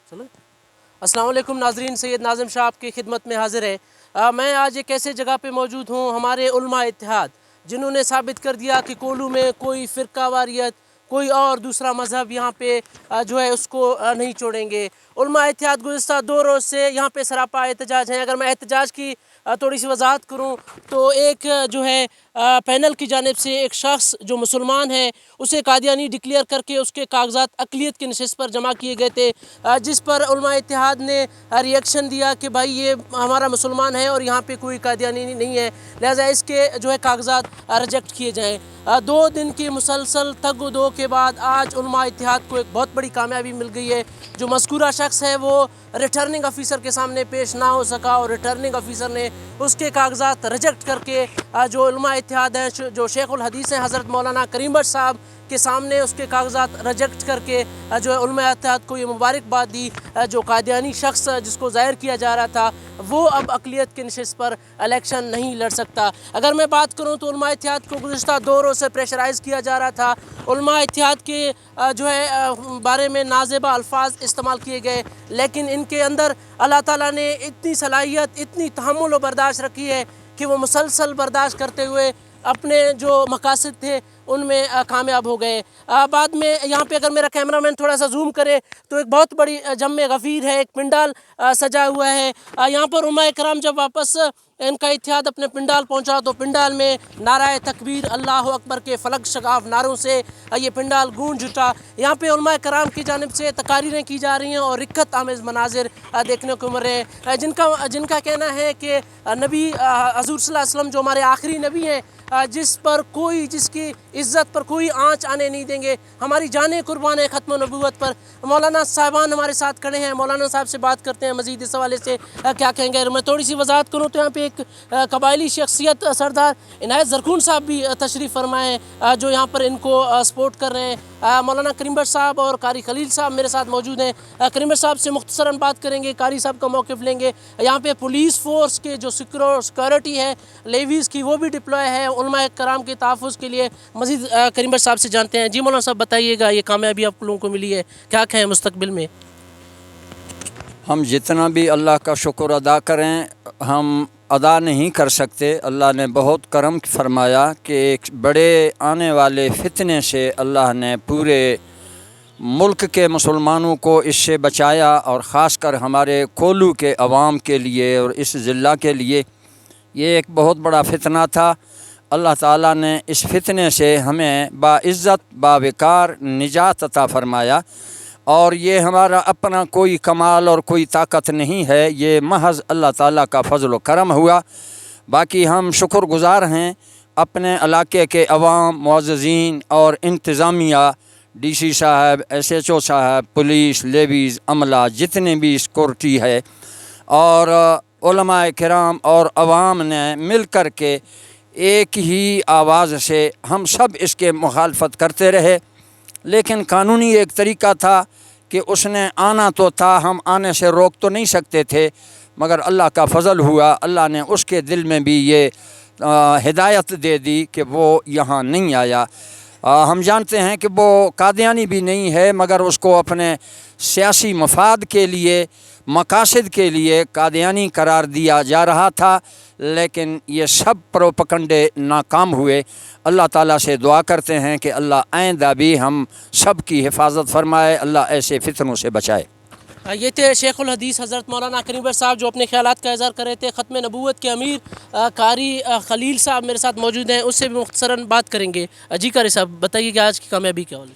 चलो। अस्सलाम वालेकुम नाजरीन, सैयद नाज़िम शाह आपकी खिदमत में हाजिर है। मैं आज एक ऐसे जगह पे मौजूद हूँ, हमारे उलमा इत्तेहाद जिन्होंने साबित कर दिया कि कोलू में कोई फ़िरका वारियत, कोई और दूसरा मज़हब यहाँ पे जो है उसको नहीं छोड़ेंगे। उलमा इत्तेहाद गुज़िस्ता 2 रोज़ से यहाँ पे सरापा एहतजाज हैं। अगर मैं एहतजाज की थोड़ी सी वजाहत करूँ तो एक जो है पैनल की जानिब से एक शख्स जो मुसलमान है उसे कादियानी डिक्लेयर करके उसके कागजात अक़लियत की नशिस्त पर जमा किए गए थे, जिस पर उलमा इत्तेहाद ने रिएक्शन दिया कि भाई ये हमारा मुसलमान है और यहाँ पे कोई कादियानी नहीं है, लिहाजा इसके जो है कागजात रिजेक्ट किए जाएँ। 2 दिन की मुसलसल तग दो के बाद आज उलमा इत्तेहाद को एक बहुत बड़ी कामयाबी मिल गई है। जो मज़कूरा शख्स है वो रिटर्निंग ऑफ़िसर के सामने पेश ना हो सका और रिटर्निंग ऑफ़िसर ने उसके कागजात रिजेक्ट करके जो उलमा इत्तेहाद हैं, जो शेखुल हदीस हैं हज़रत मौलाना करीम बख्श साहब के सामने उसके कागजात रिजेक्ट करके जो है उलमा इत्तेहाद को ये मुबारकबाद दी। जो कादियानी शख्स जिसको ज़ाहिर किया जा रहा था वो अब अक़लियत की नशिस्त पर इलेक्शन नहीं लड़ सकता। अगर मैं बात करूँ तो उलमा इत्तेहाद को गुज़िस्ता 2 रोज़ से प्रेशराइज़ किया जा रहा था। उलमा इत्तेहाद के जो है बारे में नाज़ेबा अल्फाज इस्तेमाल किए गए, लेकिन इनके अंदर अल्लाह ताला ने इतनी सलाहियत, इतनी तहम्मुल व बर्दाश्त रखी है कि वो मुसलसल बर्दाश्त करते हुए अपने जो मकासद थे उनमें कामयाब हो गए। बाद में यहाँ पे अगर मेरा कैमरामैन थोड़ा सा जूम करे तो एक बहुत बड़ी जम्मे गफ़ीर है, एक पिंडाल सजा हुआ है। यहाँ पर उलमा कराम जब वापस इनका इत्तेहाद अपने पिंडाल पहुँचा तो पिंडाल में नाराए तकबीर, अल्लाह अकबर के फलक शगाफ नारों से ये पिंडाल गूंज उठा। यहाँ पे उलमा कराम की जानिब से तकारीरें की जा रही हैं और रिक्कत आमेज़ मनाजिर देखने को मिल रहे हैं। जिनका कहना है कि नबी हज़ूर सल्लल्लाहु अलैहि वसल्लम जो हमारे आखिरी नबी हैं, जिसकी इज़्ज़त पर कोई आँच आने नहीं देंगे, हमारी जानें कुर्बान है ख़त्म नबूवत पर। मौलाना साहबान हमारे साथ खड़े हैं, मौलाना साहब से बात करते हैं मज़ीद इस हवाले से क्या कहेंगे। मैं थोड़ी सी वजाहत करूँ तो यहाँ पे एक कबायली शख्सियत सरदार इनायत ज़रकून साहब भी तशरीफ़ फरमाए जो यहाँ पर इनको सपोर्ट कर रहे हैं। मौलाना करीम बख्श साहब और कारी खलील साहब मेरे साथ मौजूद हैं। करीम बख्श साहब से मुख्तसरन बात करेंगे, कारी साहब का मौक़िफ़ लेंगे। यहाँ पे पुलिस फ़ोर्स के जो सिक्योरिटी है लेवीज़ की वो भी डिप्लॉय है उलमा कराम के तहफ़्फ़ुज़ के लिए। मज़ीद करीम बख्श साहब से जानते हैं। जी मौलाना साहब बताइएगा, ये कामयाबी आप लोगों को मिली है, क्या कहें मुस्तक़बिल में? हम जितना भी अल्लाह का शुक्र अदा करें हम अदा नहीं कर सकते। अल्लाह ने बहुत करम फरमाया कि एक बड़े आने वाले फितने से अल्लाह ने पूरे मुल्क के मुसलमानों को इससे बचाया और ख़ास कर हमारे कोलू के अवाम के लिए और इस ज़िला के लिए ये एक बहुत बड़ा फितना था। अल्लाह ताला ने इस फितने से हमें बाइज़्ज़त बावकार निजात अता फ़रमाया और ये हमारा अपना कोई कमाल और कोई ताकत नहीं है, ये महज़ अल्लाह ताला का फ़ज़ल व करम हुआ। बाकी हम शुक्रगुज़ार हैं अपने इलाके के अवाम, मुअज़्ज़िज़ीन और इंतज़ामिया, DC साहब, SHO साहब, पुलिस, लेवीज़, अमला, जितने भी सिक्योरिटी है और उलमाए किराम और अवाम ने मिल कर के एक ही आवाज़ से हम सब इसके मुखालफत करते रहे। लेकिन कानूनी एक तरीक़ा था कि उसने आना तो था, हम आने से रोक तो नहीं सकते थे, मगर अल्लाह का फ़ज़ल हुआ, अल्लाह ने उसके दिल में भी ये हिदायत दे दी कि वो यहाँ नहीं आया। हम जानते हैं कि वो कादियानी भी नहीं है, मगर उसको अपने सियासी मफाद के लिए, मकासद के लिए कादियानी करार दिया जा रहा था, लेकिन ये सब प्रोपगंडे नाकाम हुए। अल्लाह ताला से दुआ करते हैं कि अल्लाह आइंदा भी हम सब की हिफाजत फरमाए, अल्लाह ऐसे फितनों से बचाए। ये थे शेखुल हदीस हज़रत मौलाना करीम बख्श साहब जो अपने ख़यालात का इज़हार कर रहे थे। ख़त्म नबूवत के अमीर कारी खलील साहब मेरे साथ मौजूद हैं, उससे भी मुख्तसरन बात करेंगे। जी कारी साहब बताइए कि आज की कामयाबी क्या होगी?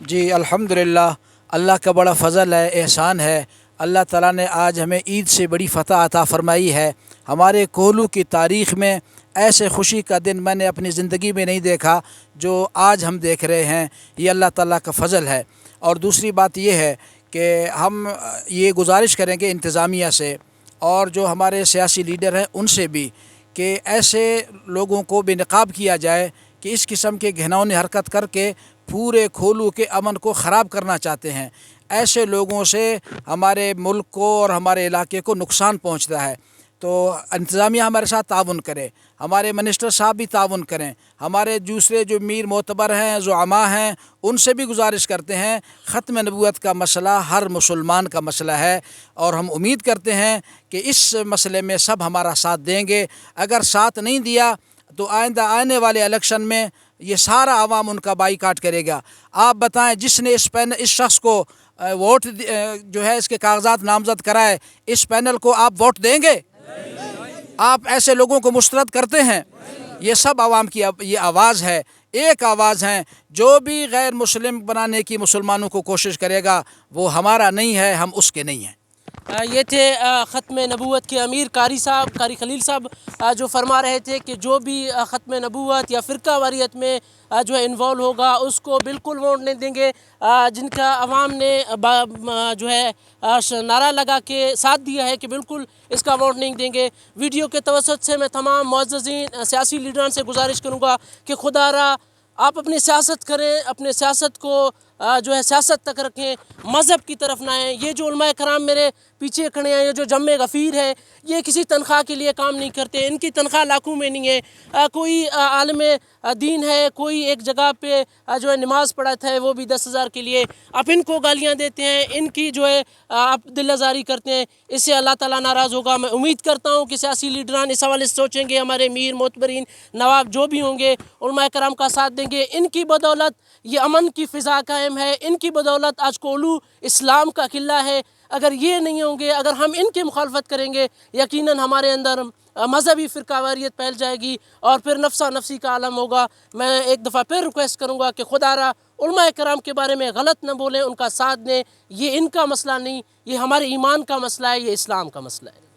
जी अल्हम्दुलिल्लाह, अल्लाह का बड़ा फ़ज़ल है, एहसान है। अल्लाह ताला ने आज हमें ईद से बड़ी फ़तह अता फ़रमाई है। हमारे कोहलू की तारीख़ में ऐसे खुशी का दिन मैंने अपनी ज़िंदगी में नहीं देखा जो आज हम देख रहे हैं। ये अल्लाह ताला का फ़ज़ल है। और दूसरी बात ये है कि हम ये गुजारिश करेंगे इंतज़ामिया से और जो हमारे सियासी लीडर हैं उनसे भी कि ऐसे लोगों को बेनकाब किया जाए कि इस किस्म के घिनौनी हरकत करके पूरे कोलू के अमन को ख़राब करना चाहते हैं। ऐसे लोगों से हमारे मुल्क को और हमारे इलाके को नुकसान पहुंचता है। تو انتظامیہ ہمارے ساتھ تعاون کرے، ہمارے منسٹر صاحب بھی تعاون کریں، ہمارے دوسرے جو میر معتبر ہیں، زعماء ہیں، ان سے بھی گزارش کرتے ہیں۔ ختم نبوت کا مسئلہ ہر مسلمان کا مسئلہ ہے، اور ہم امید کرتے ہیں کہ اس مسئلے میں سب ہمارا ساتھ دیں گے۔ اگر ساتھ نہیں دیا تو آئندہ آنے والے الیکشن میں یہ سارا عوام ان کا بائیکاٹ کرے گا۔ آپ بتائیں، جس نے اس شخص کو ووٹ جو ہے اس کے کاغذات نامزد کرائے، اس پینل کو آپ ووٹ دیں گے؟ آپ ایسے لوگوں کو مسترد کرتے ہیں۔ یہ سب عوام کی یہ آواز ہے، ایک آواز ہے۔ جو بھی غیر مسلم بنانے کی مسلمانوں کو کوشش کرے گا وہ ہمارا نہیں ہے، ہم اس کے نہیں ہیں۔ یہ تھے ختم نبوت کے امیر قاری خلیل صاحب، جو فرما رہے تھے کہ جو بھی ختم نبوت یا فرقہ واریت میں جو ہے انوالو ہوگا اس کو بالکل ووٹ نہیں دیں گے۔ جن کا عوام نے جو ہے نعرہ لگا کے ساتھ دیا ہے کہ بالکل اس کا ووٹ نہیں دیں گے۔ ویڈیو کے توسط سے میں تمام معززین سیاسی لیڈران سے گزارش کروں گا کہ خدا را آپ اپنی سیاست کریں، اپنے سیاست کو جو ہے سیاست تک رکھیں، مذہب کی طرف نہ آئیں۔ یہ جو علماء کرام میرے پیچھے کھڑے ہیں، یہ جو جمع غفیر ہے، یہ کسی تنخواہ کے لیے کام نہیں کرتے، ان کی تنخواہ لاکھوں میں نہیں ہے۔ کوئی عالم دین ہے، کوئی ایک جگہ پہ جو ہے نماز پڑھاتا ہے، وہ بھی 10,000 کے لیے۔ آپ ان کو گالیاں دیتے ہیں، ان کی جو ہے آپ دل آزاری کرتے ہیں، اس سے اللہ تعالیٰ ناراض ہوگا۔ میں امید کرتا ہوں کہ سیاسی لیڈران اس حوالے سے سوچیں گے، ہمارے میر معتبرین نواب جو بھی ہوں گے علماء کرام کا ساتھ دیں گے۔ ان کی بدولت یہ امن کی فضا قائم ہے، ان کی بدولت آج کولو اسلام کا قلعہ ہے۔ اگر یہ نہیں ہوں گے، اگر ہم ان کی مخالفت کریں گے، یقیناً ہمارے اندر مذہبی فرقہ واریت پھیل جائے گی اور پھر نفسا نفسی کا عالم ہوگا۔ میں ایک دفعہ پھر ریکویسٹ کروں گا کہ خدا را علماء کرام کے بارے میں غلط نہ بولیں، ان کا ساتھ دیں۔ یہ ان کا مسئلہ نہیں، یہ ہمارے ایمان کا مسئلہ ہے، یہ اسلام کا مسئلہ ہے۔